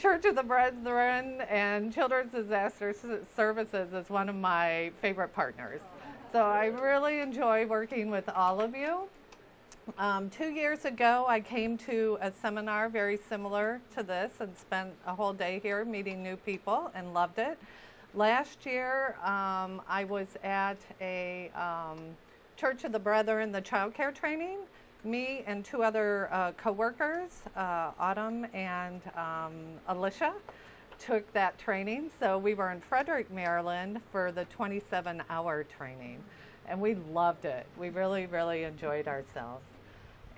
Church of the Brethren and Children's Disaster Services is one of my favorite partners. So I really enjoy working with all of you. 2 years ago, I came to a seminar very similar to this and spent a whole day here meeting new people and loved it. Last year, I was at a Church of the Brethren, the Childcare training. Me and two other co-workers, Autumn and Alicia, took that training. So we were in Frederick, Maryland for the 27-hour training, and we loved it. We really, really enjoyed ourselves.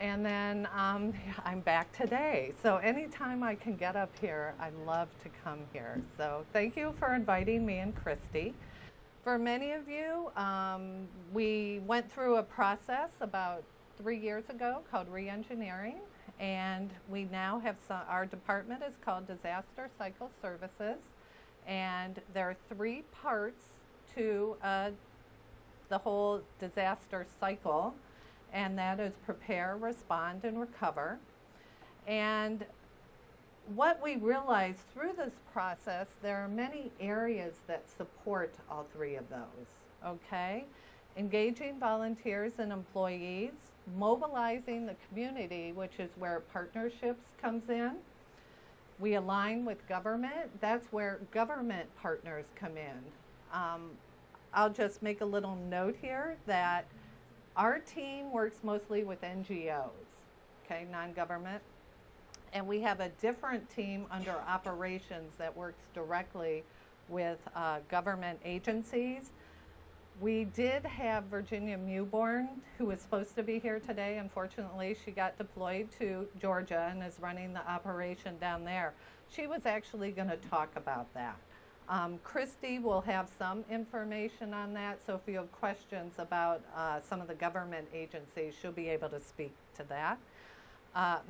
And then I'm back today. So anytime I can get up here, I love to come here. So thank you for inviting me and Christy. For many of you, we went through a process about 3 years ago called re-engineering, and we now have our department is called Disaster Cycle Services, and there are 3 parts to the whole disaster cycle, and that is prepare, respond, and recover. And what we realized through this process, there are many areas that support all 3 of those, okay? Engaging volunteers and employees, mobilizing the community, which is where partnerships comes in. We align with government. That's where government partners come in. I'll just make a little note here that our team works mostly with NGOs, okay, non-government. And we have a different team under operations that works directly with government agencies. We did have Virginia Mewborn, who was supposed to be here today. Unfortunately, she got deployed to Georgia and is running the operation down there. She was actually going to talk about that. Christy will have some information on that, so if you have questions about some of the government agencies, she'll be able to speak to that.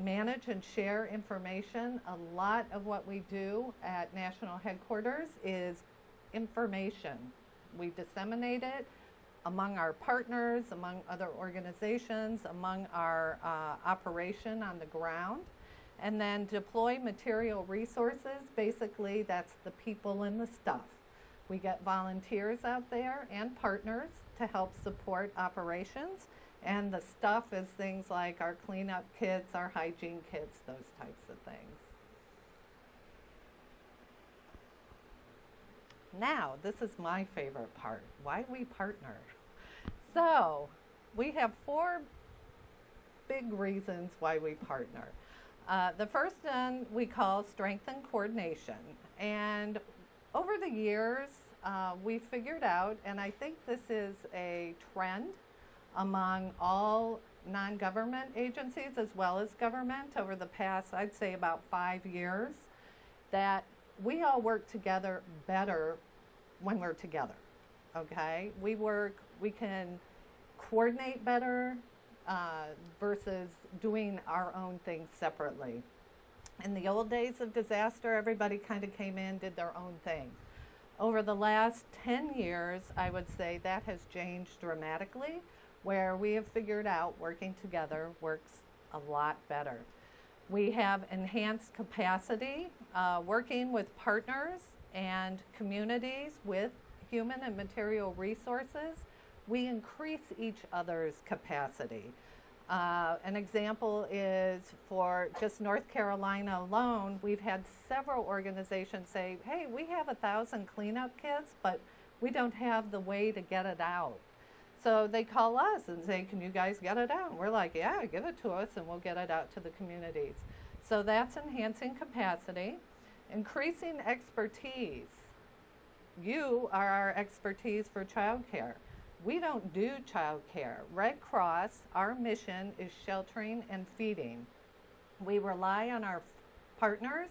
Manage and share information. A lot of what we do at national headquarters is information. We disseminate it among our partners, among other organizations, among our operation on the ground. And then deploy material resources. Basically, that's the people and the stuff. We get volunteers out there and partners to help support operations. And the stuff is things like our cleanup kits, our hygiene kits, those types of things. Now, this is my favorite part, why we partner. So, we have 4 big reasons why we partner. The first one we call strength and coordination. And over the years, we figured out, and I think this is a trend among all non-government agencies as well as government over the past, I'd say about 5 years, that we all work together better when we're together, okay? We can coordinate better versus doing our own things separately. In the old days of disaster, everybody kind of came in, did their own thing. Over the last 10 years, I would say that has changed dramatically, where we have figured out working together works a lot better. We have enhanced capacity, working with partners and communities with human and material resources. We increase each other's capacity. An example is for just North Carolina alone, we've had several organizations say, hey, we have 1,000 cleanup kits, but we don't have the way to get it out. So they call us and say, can you guys get it out? And we're like, yeah, give it to us and we'll get it out to the communities. So that's enhancing capacity. Increasing expertise. You are our expertise for childcare. We don't do childcare. Red Cross, our mission is sheltering and feeding. We rely on our partners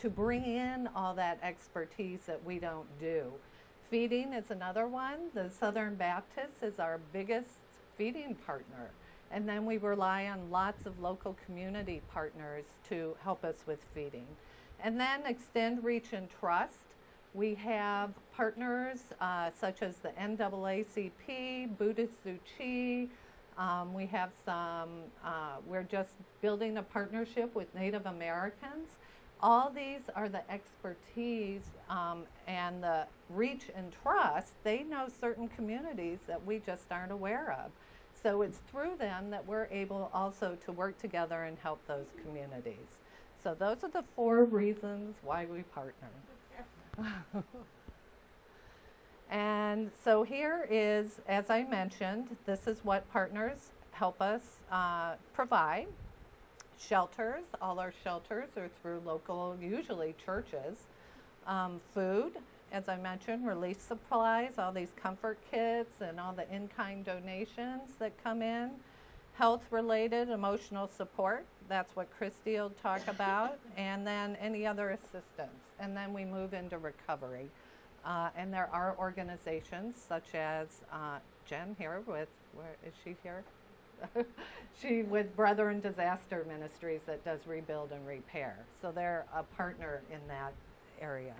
to bring in all that expertise that we don't do. Feeding is another one. The Southern Baptist is our biggest feeding partner. And then we rely on lots of local community partners to help us with feeding. And then extend reach and trust. We have partners such as the NAACP, Buddha Tzu Chi. We have some, we're just building a partnership with Native Americans. All these are the expertise and the reach and trust. They know certain communities that we just aren't aware of. So it's through them that we're able also to work together and help those communities. So those are the 4 reasons why we partner. And so here is, as I mentioned, this is what partners help us provide. Shelters, all our shelters are through local, usually churches. Food, as I mentioned, relief supplies, all these comfort kits and all the in-kind donations that come in. Health-related emotional support, that's what Christy will talk about, and then any other assistance. And then we move into recovery. And there are organizations such as Jen here with, where is she here? She with Brethren Disaster Ministries that does rebuild and repair. So they're a partner in that area.